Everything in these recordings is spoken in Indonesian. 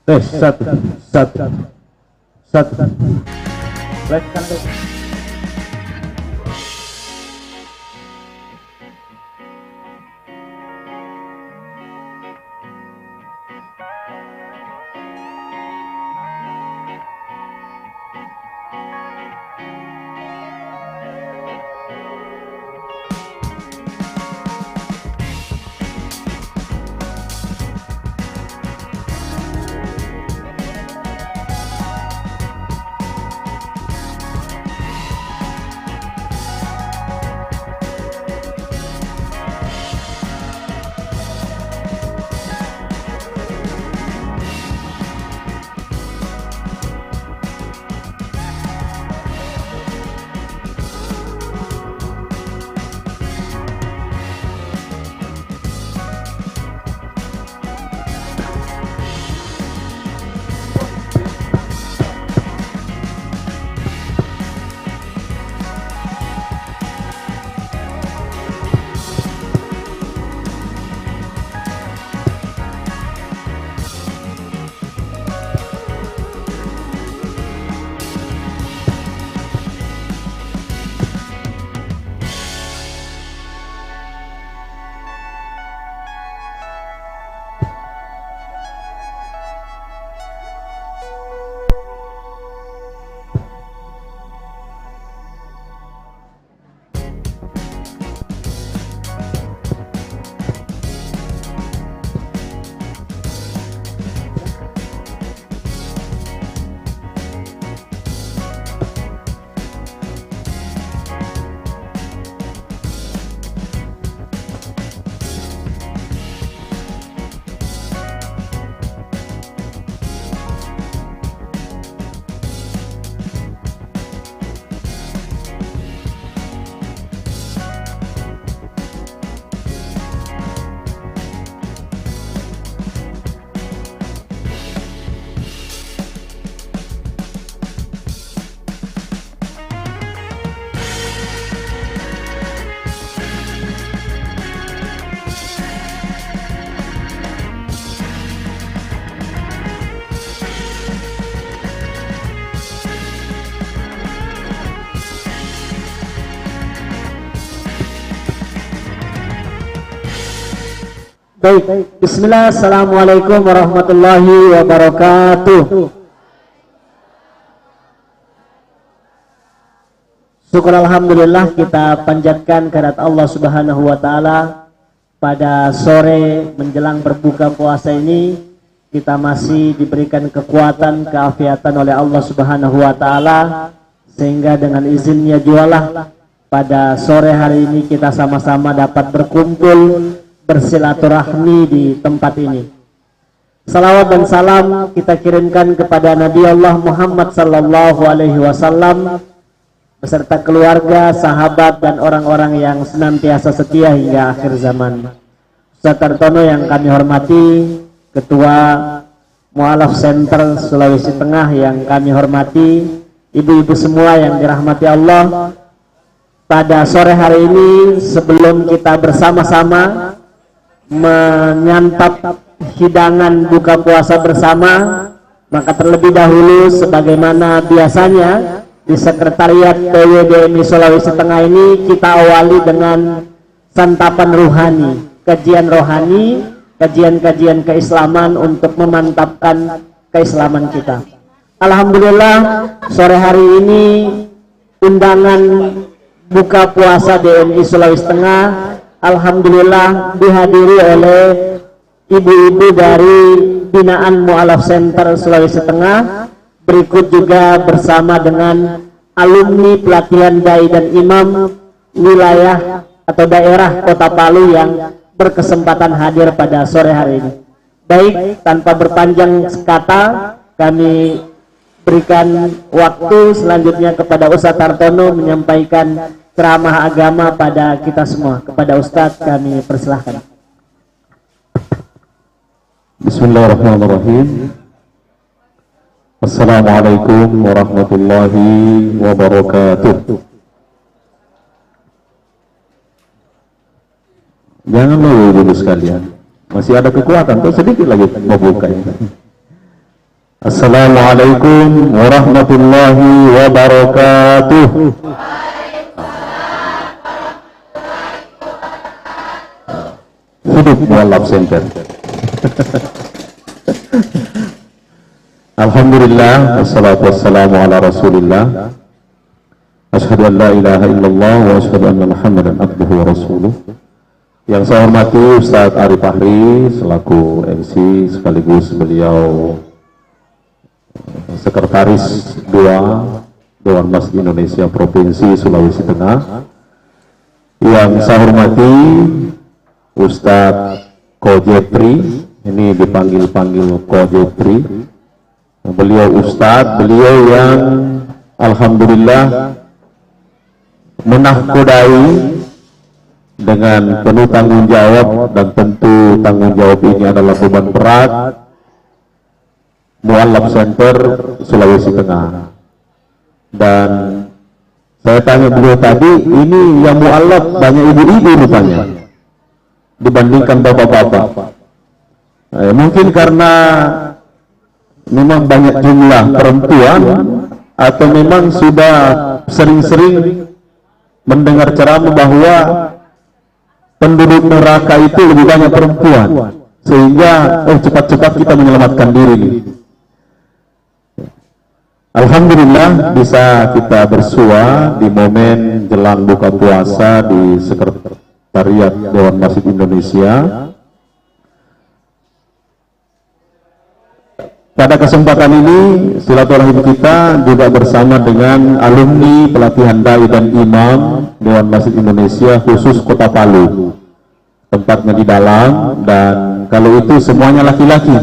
Tes satu, satu, satu. Baikkan deh. Baik, bismillah, assalamualaikum warahmatullahi wabarakatuh. Syukur alhamdulillah kita panjatkan kehadirat Allah subhanahu wa ta'ala. Pada sore menjelang berbuka puasa ini, kita masih diberikan kekuatan, keafiatan oleh Allah subhanahu wa ta'ala, sehingga dengan izinnya jualah pada sore hari ini kita sama-sama dapat berkumpul, bersilaturahmi di tempat ini. Salawat dan salam kita kirimkan kepada Nabi Allah Muhammad sallallahu alaihi wasallam beserta keluarga, sahabat dan orang-orang yang senantiasa setia hingga akhir zaman. Ustaz Tartono yang kami hormati, Ketua Mu'alaf Center Sulawesi Tengah yang kami hormati, ibu-ibu semua yang dirahmati Allah. Pada sore hari ini sebelum kita bersama-sama menyantap hidangan buka puasa bersama, maka terlebih dahulu sebagaimana biasanya di Sekretariat PWDMI Sulawesi Tengah ini kita awali dengan santapan rohani, kajian rohani, kajian-kajian keislaman untuk memantapkan keislaman kita. Alhamdulillah sore hari ini undangan buka puasa DMI Sulawesi Tengah alhamdulillah dihadiri oleh ibu-ibu dari binaan Mu'alaf Center Sulawesi Tengah, berikut juga bersama dengan alumni pelatihan dai dan imam wilayah atau daerah Kota Palu yang berkesempatan hadir pada sore hari ini. Baik, tanpa berpanjang kata, kami berikan waktu selanjutnya kepada Ustaz Tartono menyampaikan ceramah agama pada kita semua. Kepada Ustadz kami persilahkan. Bismillahirrahmanirrahim. Assalamualaikum warahmatullahi wabarakatuh. Jangan lupa dulu sekalian, masih ada kekuatan, tuh sedikit lagi mau buka ini. Assalamualaikum warahmatullahi wabarakatuh. Hidup Mu'allaf Center. Alhamdulillah, wassalatu wassalamu ala rasulillah. Asyhadu an la ilaha illallah wa asyhadu anna Muhammadan abduhu wa rasuluh. Yang saya hormati Ustaz Arif Fahri selaku MC sekaligus beliau Sekretaris Dewan Masjid Indonesia Provinsi Sulawesi Tengah. Yang saya hormati Ustadz Kojetri, ini dipanggil-panggil Kojetri. Beliau Ustadz, beliau yang alhamdulillah menahkodai dengan penuh tanggung jawab, dan tentu tanggung jawab ini adalah beban berat Mu'allaf Center Sulawesi Tengah. Dan saya tanya beliau tadi, ini yang mu'allaf banyak ibu-ibu rupanya dibandingkan bapak-bapak. Mungkin karena memang banyak jumlah perempuan, atau memang sudah sering-sering mendengar ceramah bahwa penduduk neraka itu lebih banyak perempuan, sehingga cepat-cepat kita menyelamatkan diri nih. Alhamdulillah bisa kita bersua di momen jelang buka puasa di Sekretariat Dewan Masjid Indonesia. Pada kesempatan ini silaturahim kita juga bersama dengan alumni pelatihan dai dan imam Dewan Masjid Indonesia khusus Kota Palu, tempatnya di dalam, dan kalau itu semuanya laki-laki.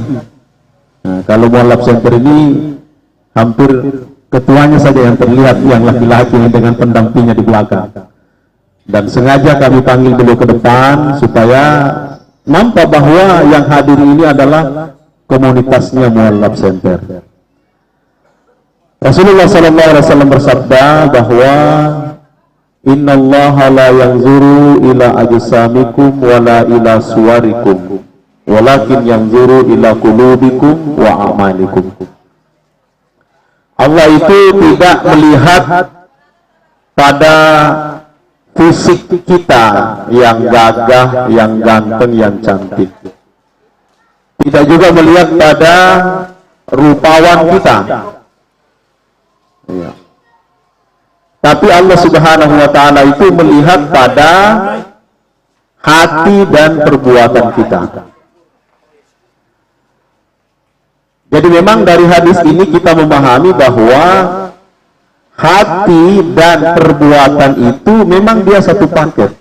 Nah, kalau Mu'allaf Center ini hampir ketuanya saja yang terlihat yang laki-laki dengan pendampingnya di belakang. Dan sengaja kami panggil beliau ke depan supaya nampak bahwa yang hadir ini adalah komunitasnya Mu'allaf Center. Rasulullah SAW bersabda bahwa innallaha la yanzuru ila ajsamikum wala ila suwarikum walakin yanzuru ila qulubikum wa a'malikum. Allah itu tidak melihat pada fisik kita yang gagah, yang ganteng, yang cantik. Tidak juga melihat pada rupawan kita. Ya. Tapi Allah Subhanahu wa Ta'ala itu melihat pada hati dan perbuatan kita. Jadi memang dari hadis ini kita memahami bahwa hati dan perbuatan itu memang dia satu paket.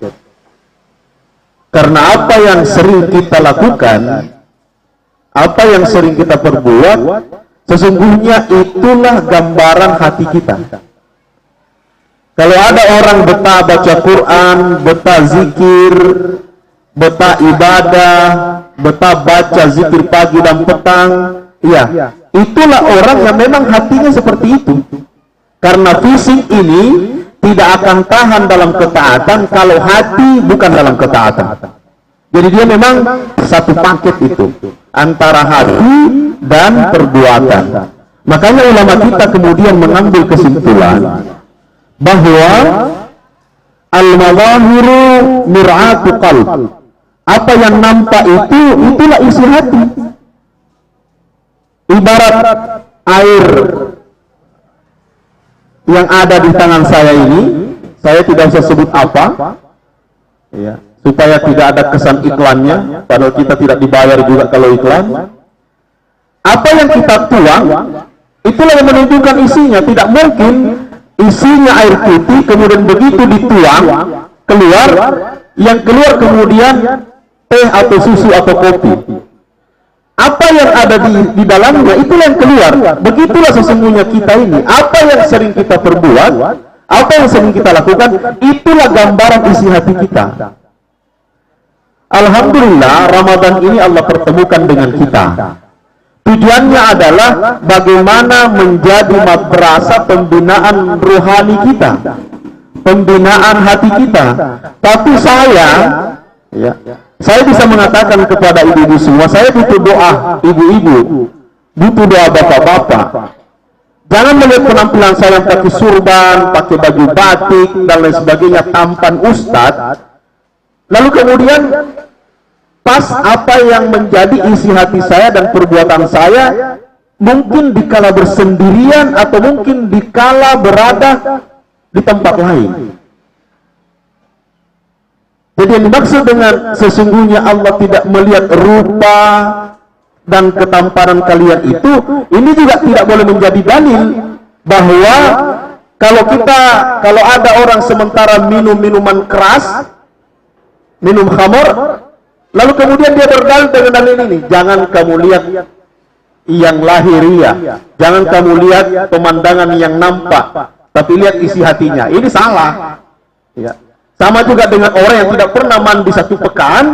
Karena apa yang sering kita lakukan, apa yang sering kita perbuat, sesungguhnya itulah gambaran hati kita. Kalau ada orang betah baca Quran, betah zikir, betah ibadah, betah baca zikir pagi dan petang, iya, itulah orang yang memang hatinya seperti itu. Karena fisik ini tidak akan tahan dalam ketaatan kalau hati bukan dalam ketaatan. Jadi dia memang satu paket itu, antara hati dan perbuatan. Makanya ulama kita kemudian mengambil kesimpulan bahwa al-mazahiru mir'atu qalb. Apa yang nampak itu, itulah isi hati. Ibarat air yang ada di tangan saya ini, saya tidak usah sebut apa, ya, supaya tidak ada kesan iklannya, padahal kita tidak dibayar juga kalau iklan. Apa yang kita tuang, itulah yang menentukan isinya. Tidak mungkin isinya air putih, kemudian begitu dituang, keluar, yang keluar kemudian teh atau susu atau kopi. Apa yang ada di dalamnya, itulah yang keluar. Begitulah sesungguhnya kita ini. Apa yang sering kita perbuat, apa yang sering kita lakukan, itulah gambaran isi hati kita. Alhamdulillah, Ramadan ini Allah pertemukan dengan kita. Tujuannya adalah bagaimana menjadi madrasah pembinaan rohani kita, pembinaan hati kita. Tapi saya bisa mengatakan kepada ibu-ibu semua, saya butuh doa ibu-ibu. butuh doa bapak-bapak. Jangan melihat penampilan saya yang pakai surban, pakai baju batik dan lain sebagainya, tampan ustadz, lalu kemudian pas apa yang menjadi isi hati saya dan perbuatan saya, mungkin dikala bersendirian atau mungkin dikala berada di tempat lain. Jadi yang dimaksud dengan sesungguhnya Allah tidak melihat rupa dan ketampanan kalian itu, ini juga tidak boleh menjadi dalil bahwa kalau ada orang sementara minum minuman keras, minum khamar, lalu kemudian dia berdalil dengan dalil ini, jangan kamu lihat yang lahiriah, jangan kamu lihat pemandangan yang nampak, tapi lihat isi hatinya. Ini salah. Ya. Sama juga dengan orang yang tidak pernah mandi 1 pekan,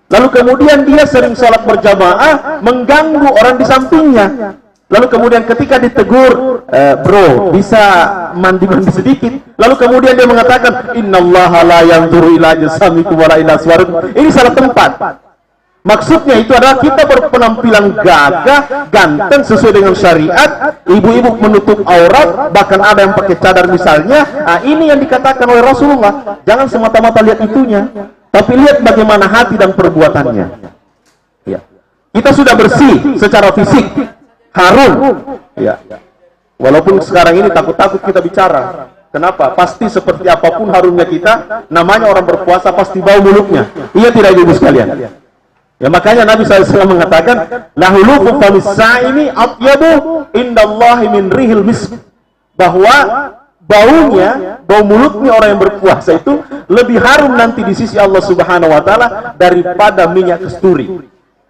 lalu kemudian dia sering sholat berjamaah, mengganggu orang di sampingnya. Lalu kemudian ketika ditegur, bro, bisa mandi-mandi sedikit. Lalu kemudian dia mengatakan, innallaha la yanzuru ila ajsamikum wala ila suwarikum. Ini salah tempat. Maksudnya itu adalah kita berpenampilan gagah, ganteng sesuai dengan syariat, ibu-ibu menutup aurat, bahkan ada yang pakai cadar misalnya. Nah, ini yang dikatakan oleh Rasulullah. Jangan semata-mata lihat itunya, tapi lihat bagaimana hati dan perbuatannya. Ya. Kita sudah bersih secara fisik, harum. Ya. Walaupun sekarang ini takut-takut kita bicara. Kenapa? Pasti seperti apapun harumnya kita, namanya orang berpuasa pasti bau mulutnya. Iya tidak ibu sekalian? Ya, makanya Nabi SAW mengatakan, lahulukum famis sa'imi atyabu indallahi min rihil misk, bahwa bau mulutnya orang yang berpuasa itu lebih harum nanti di sisi Allah Subhanahu wa taala daripada minyak kasturi.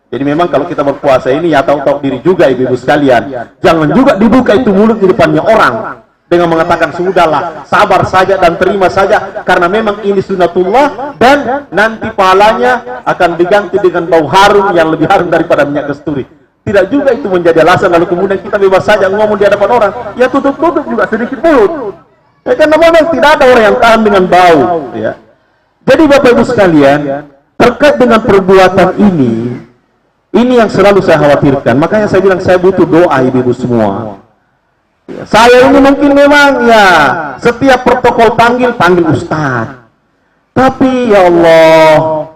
Jadi memang kalau kita berpuasa ini ya tahu-tahu diri juga ibu-ibu sekalian. Jangan juga dibuka itu mulut di depannya orang dengan mengatakan sudahlah, sabar saja dan terima saja, karena memang ini sunnatullah dan nanti pahalanya akan diganti dengan bau harum yang lebih harum daripada minyak kasturi. Tidak juga itu menjadi alasan lalu kemudian kita bebas saja ngomong di hadapan orang. Ya tutup-tutup juga sedikit mulut. Ya, karena memang tidak ada orang yang tahan dengan bau. Ya. Jadi Bapak Ibu sekalian, terkait dengan perbuatan ini yang selalu saya khawatirkan. Makanya saya bilang saya butuh doa ibu-ibu semua. Ya, saya ini mungkin memang ya setiap protokol panggil ustaz. Tapi ya Allah,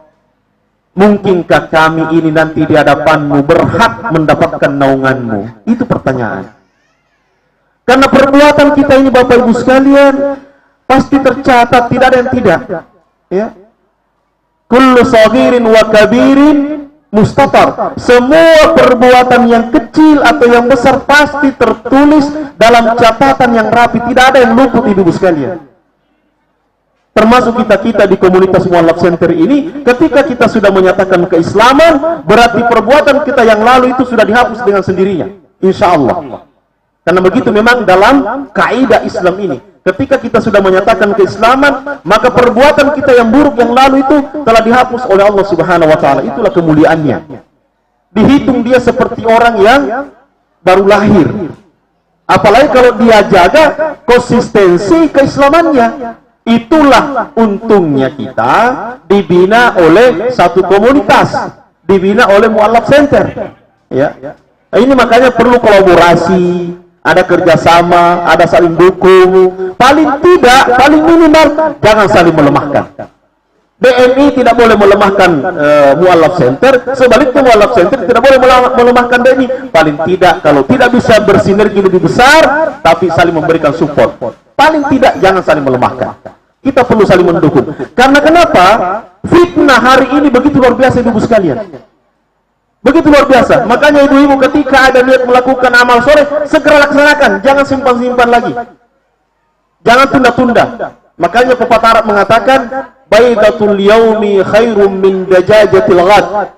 mungkinkah kami ini nanti di hadapanmu berhak mendapatkan naunganmu? Itu pertanyaan. Karena perbuatan kita ini Bapak Ibu sekalian pasti tercatat, tidak ada yang tidak. Ya. Kullu saghirin wa kabirin mustatar. Semua perbuatan yang kecil atau yang besar pasti tertulis dalam catatan yang rapi, tidak ada yang luput ibu-ibu sekalian. Termasuk kita di komunitas Mu'allaf Center ini, ketika kita sudah menyatakan keislaman, berarti perbuatan kita yang lalu itu sudah dihapus dengan sendirinya, insya Allah. Karena begitu memang dalam kaidah Islam ini. Ketika kita sudah menyatakan keislaman, maka perbuatan kita yang buruk yang lalu itu telah dihapus oleh Allah Subhanahu wa taala. Itulah kemuliaannya. Dihitung dia seperti orang yang baru lahir. Apalagi kalau dia jaga konsistensi keislamannya. Itulah untungnya kita dibina oleh satu komunitas, dibina oleh Mu'allaf Center. Ya. Ini makanya perlu kolaborasi, ada kerjasama, ada saling dukung. Paling tidak, paling minimal, jangan saling melemahkan. BMI tidak boleh melemahkan Mu'allaf Center, sebaliknya Mu'allaf Center tidak boleh melemahkan BMI. Paling tidak, kalau tidak bisa bersinergi lebih besar, tapi saling memberikan support. Paling tidak, jangan saling melemahkan. Kita perlu saling mendukung. Karena kenapa? Fitnah hari ini begitu luar biasa ibu sekalian. Begitu luar biasa. Makanya ibu-ibu ketika ada niat melakukan amal soleh, segera laksanakan. Jangan simpan-simpan lagi. Jangan tunda-tunda. Makanya pepatah Arab mengatakan, baidatul yaumi khairum min dajajatil ghad.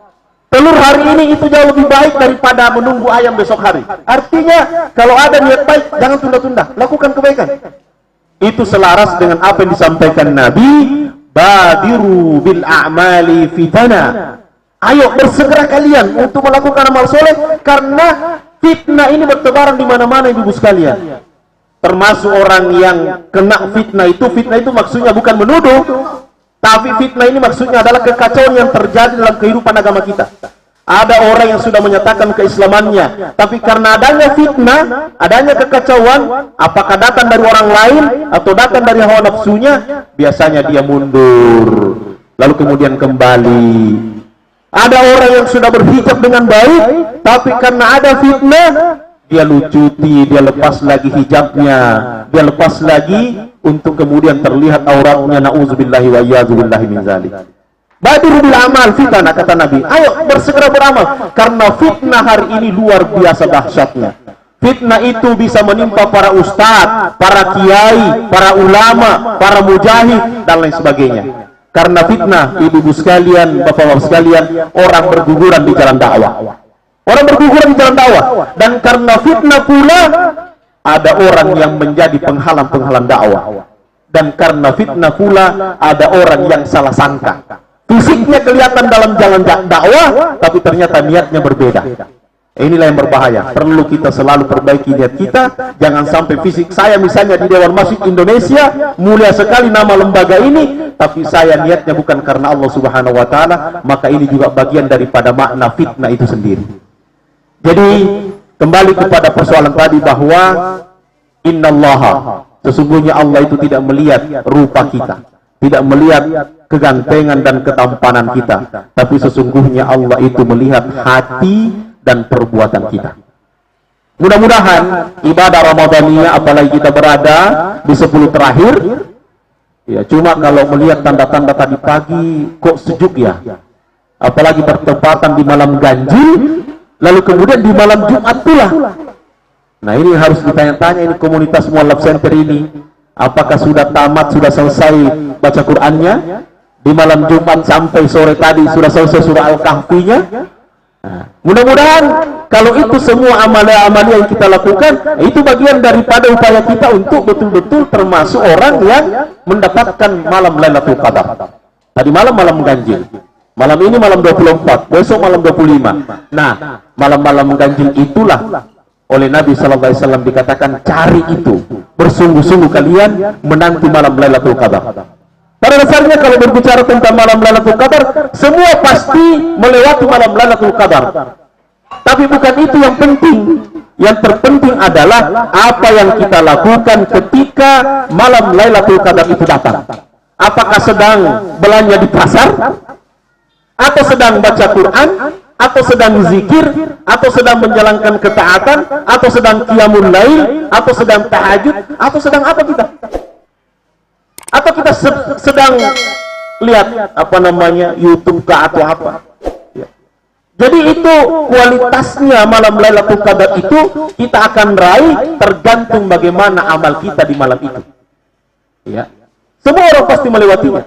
Telur hari ini itu jauh lebih baik daripada menunggu ayam besok hari. Artinya, kalau ada niat baik, jangan tunda-tunda. Lakukan kebaikan. Itu selaras dengan apa yang disampaikan Nabi, badiru bil a'mali fitana. Ayo bersegera kalian untuk melakukan amal soleh, karena fitnah ini bertebaran di mana-mana ibu sekalian. Termasuk orang yang kena fitnah itu maksudnya bukan menuduh, tapi fitnah ini maksudnya adalah kekacauan yang terjadi dalam kehidupan agama kita. Ada orang yang sudah menyatakan keislamannya, tapi karena adanya fitnah, adanya kekacauan, apakah datang dari orang lain atau datang dari hawa nafsunya, biasanya dia mundur, lalu kemudian kembali. Ada orang yang sudah berhijab dengan baik, tapi karena ada fitnah, dia lucuti, dia lepas lagi hijabnya, dia lepas lagi untuk kemudian terlihat auratnya. Na'udzubillahi wa iyyazubillahi min zalik. Badiru bil amal fitnah, kata Nabi. Ayo bersegera beramal, karena fitnah hari ini luar biasa dahsyatnya. Fitnah itu bisa menimpa para ustadz, para kiai, para ulama, para mujahid, dan lain sebagainya. Karena fitnah, ibu-ibu sekalian, bapak-bapak sekalian, orang berguguran di jalan dakwah. Orang berguguran di jalan dakwah. Dan karena fitnah pula, ada orang yang menjadi penghalang-penghalang dakwah. Dan karena fitnah pula, ada orang yang salah sangka. Fisiknya kelihatan dalam jalan dakwah, tapi ternyata niatnya berbeda. Inilah yang berbahaya. Perlu kita selalu perbaiki niat kita. Jangan sampai fisik saya misalnya di Dewan Masjid Indonesia, mulia sekali nama lembaga ini, tapi saya niatnya bukan karena Allah Subhanahu wa Ta'ala. Maka ini juga bagian daripada makna fitnah itu sendiri. Jadi kembali kepada persoalan tadi bahwa innallaha, sesungguhnya Allah itu tidak melihat rupa kita, tidak melihat kegantengan dan ketampanan kita, tapi sesungguhnya Allah itu melihat hati dan perbuatan kita. Mudah-mudahan ibadah Ramadaniyah, apalagi kita berada di 10 terakhir, ya cuma kalau melihat tanda-tanda tadi pagi kok sejuk ya, apalagi bertepatan di malam ganjil, lalu kemudian di malam Jumat pula. Nah ini harus ditanya-tanya, ini komunitas Mu'allaf Center ini, apakah sudah tamat, sudah selesai baca Qur'annya? Di malam Jumat sampai sore tadi sudah selesai surah Al-Kahfinya. Nah, mudah-mudahan kalau itu semua amalia-amalia yang kita lakukan, itu bagian daripada upaya kita untuk betul-betul termasuk orang yang mendapatkan malam Lailatul Qadar. Tadi malam ganjil. Malam ini malam 24, besok malam 25. Nah, malam-malam ganjil itulah oleh Nabi SAW dikatakan, cari itu, bersungguh-sungguh kalian menanti malam Lailatul Qadar. Pada dasarnya kalau berbicara tentang malam Lailatul Qadar, semua pasti melewati malam Lailatul Qadar. Tapi bukan itu yang penting. Yang terpenting adalah apa yang kita lakukan ketika malam Lailatul Qadar itu datang. Apakah sedang belanja di pasar, atau sedang baca Quran, atau sedang zikir, atau sedang menjalankan ketaatan, atau sedang qiyamul lail, atau sedang tahajud, atau sedang apa kita? Atau kita sedang lihat YouTube kah atau apa? Ya. Jadi itu kualitasnya malam Lailatul Qadar itu kita akan raih tergantung bagaimana amal kita di malam itu. Ya. Semua orang pasti melewatinya.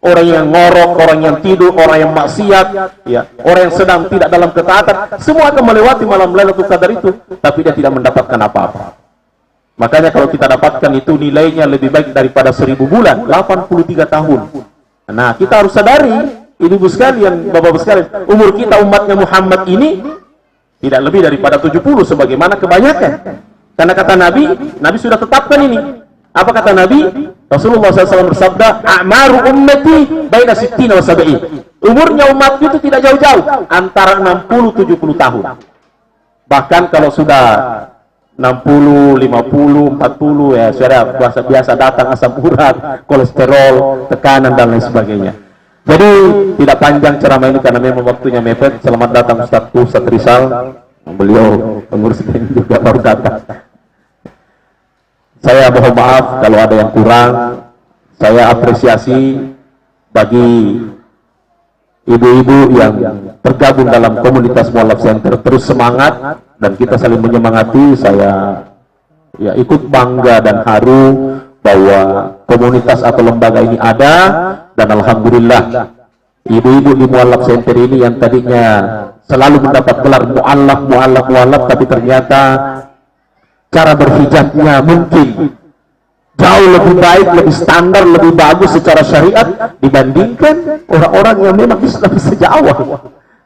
Orang yang ngorok, orang yang tidur, orang yang maksiat, ya, orang yang sedang tidak dalam ketaatan, semua akan melewati malam Lailatul Qadar itu, tapi dia tidak mendapatkan apa-apa. Makanya kalau kita dapatkan itu nilainya lebih baik daripada 1000 bulan, 83 tahun. Nah, kita harus sadari, ibu-ibu sekalian, bapak-bapak sekalian, umur kita umatnya Muhammad ini tidak lebih daripada 70 sebagaimana kebanyakan. Karena kata Nabi sudah tetapkan ini. Apa kata Nabi? Rasulullah SAW bersabda, "A'maru ummati baina 60 wa 70." Umurnya umat itu tidak jauh-jauh, antara 60-70 tahun. Bahkan kalau sudah 60, 50, 40 ya sudah biasa datang asam urat, kolesterol, tekanan dan lain sebagainya. Jadi tidak panjang ceramah ini karena memang waktunya mepet. Selamat datang Ustaz Rizal. Beliau pengurus ini juga baru datang. Saya mohon maaf kalau ada yang kurang. Saya apresiasi bagi ibu-ibu yang tergabung dalam komunitas Mu'allaf Center. Terus semangat dan kita saling menyemangati. Saya ya ikut bangga dan haru bahwa komunitas atau lembaga ini ada, dan alhamdulillah ibu-ibu di Mu'allaf Center ini yang tadinya selalu mendapat gelar mu'allaf, tapi ternyata cara berhijabnya mungkin jauh lebih baik, lebih standar, lebih bagus secara syariat dibandingkan orang-orang yang memang Islam sejak awal.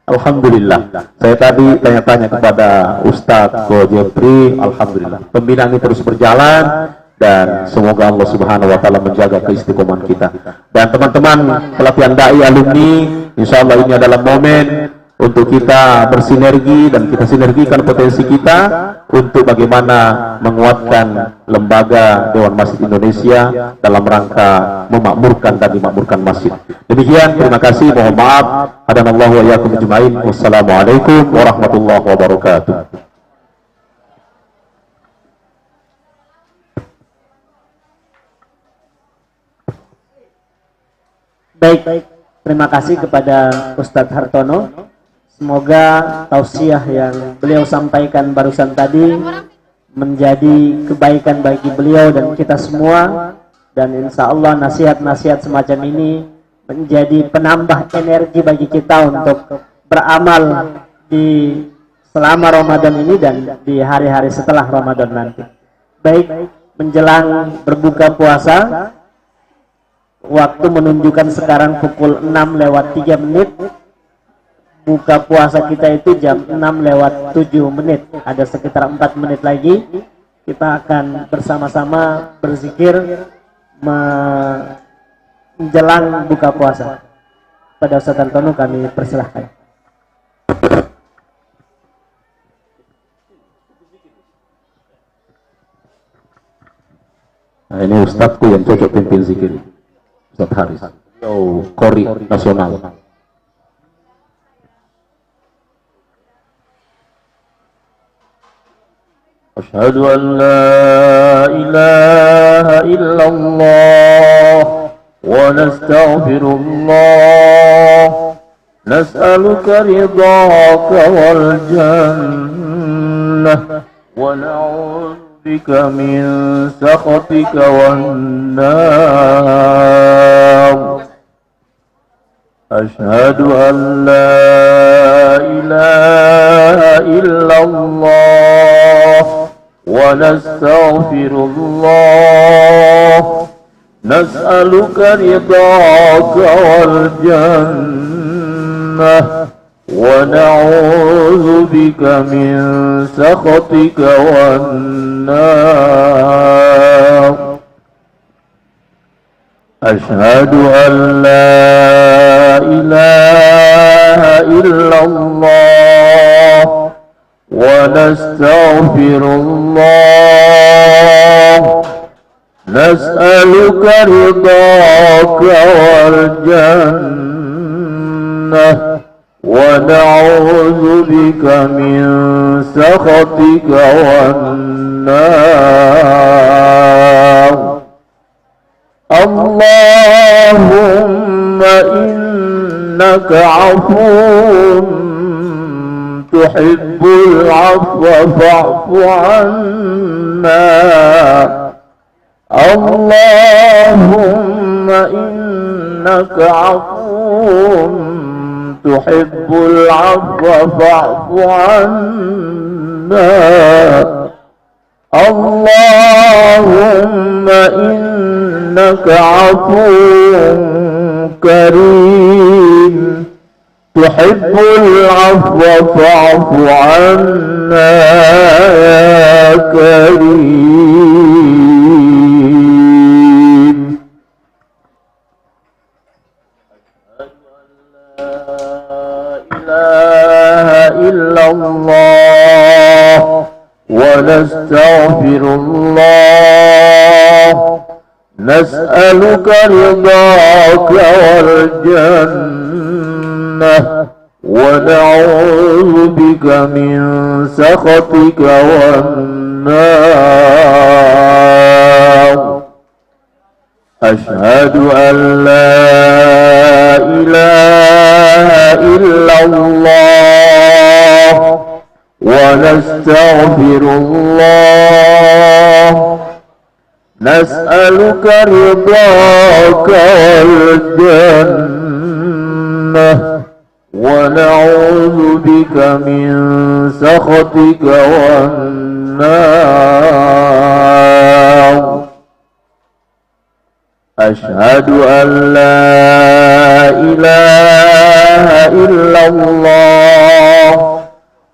Alhamdulillah. Saya tadi tanya-tanya kepada Ustadz Ko Jepri. Alhamdulillah, pembinaan ini terus berjalan dan semoga Allah Subhanahu wa Ta'ala menjaga keistiqomahan kita. Dan teman-teman pelatihan dai alumni, insya Allah ini adalah momen untuk kita bersinergi dan kita sinergikan potensi kita untuk bagaimana menguatkan lembaga Dewan Masjid Indonesia dalam rangka memakmurkan dan dimakmurkan masjid. Demikian, terima kasih, mohon maaf. Hadanallahu wa iyyakum ajmain. Wassalamualaikum warahmatullahi wabarakatuh. Baik, terima kasih kepada Ustadz Hartono. Semoga tausiah yang beliau sampaikan barusan tadi menjadi kebaikan bagi beliau dan kita semua, dan insya Allah nasihat-nasihat semacam ini menjadi penambah energi bagi kita untuk beramal di selama Ramadan ini dan di hari-hari setelah Ramadan nanti. Baik, menjelang berbuka puasa, waktu menunjukkan sekarang pukul 6:03. Buka puasa kita itu jam 6:07. Ada sekitar 4 menit lagi. Kita akan bersama-sama berzikir menjelang buka puasa. Pada Ustaz Hartono kami persilahkan. Nah, ini ustadzku yang cocok pimpin zikir, Ustadz Haris, Kori nasional. أشهد أن لا إله إلا الله ونستغفر الله نسألك رضاك والجنة ونعوذ بك من سخطك والنار أشهد أن لا إله إلا الله ونستغفر الله نسألك رضاك والجنة ونعوذ بك من سخطك والنار أشهد أن لا إله إلا الله ونستغفر الله نسألك رضاك والجنة ونعوذ بك من سخطك والنار اللهم إنك عفو تحب العفو فاعف عنا اللهم إنك عفو تحب العفو فاعف عنا اللهم إنك عفو كريم تحب العفو فاعف عنا يا كريم إله إلا الله ونستغفر الله نسألك رضاك والجنة ونعوذ بك من سخطك والنار أشهد أن لا إله إلا الله ونستغفر الله نسألك رضاك والجنة ونعوذ بك من سخطك والنار أشهد أن لا إله إلا الله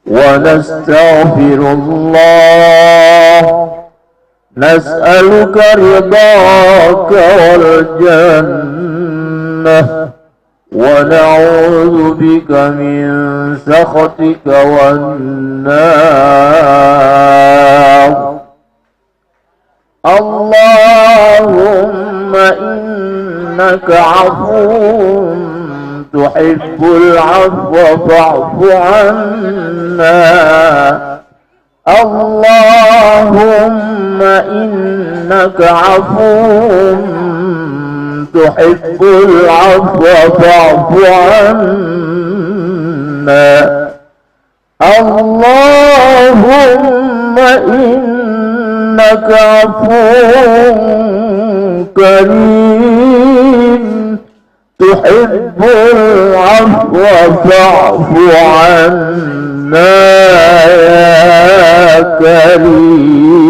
ونستغفر الله نسألك رضاك والجنة ونعوذ بك من سخطك والنار. اللهم إنك عفو تحب العفو فاعف عنا. اللهم إنك عفو تحب العفو فاعف عنا. اللهم إنك عفو كريم تحب العفو فاعف عنا يا كريم.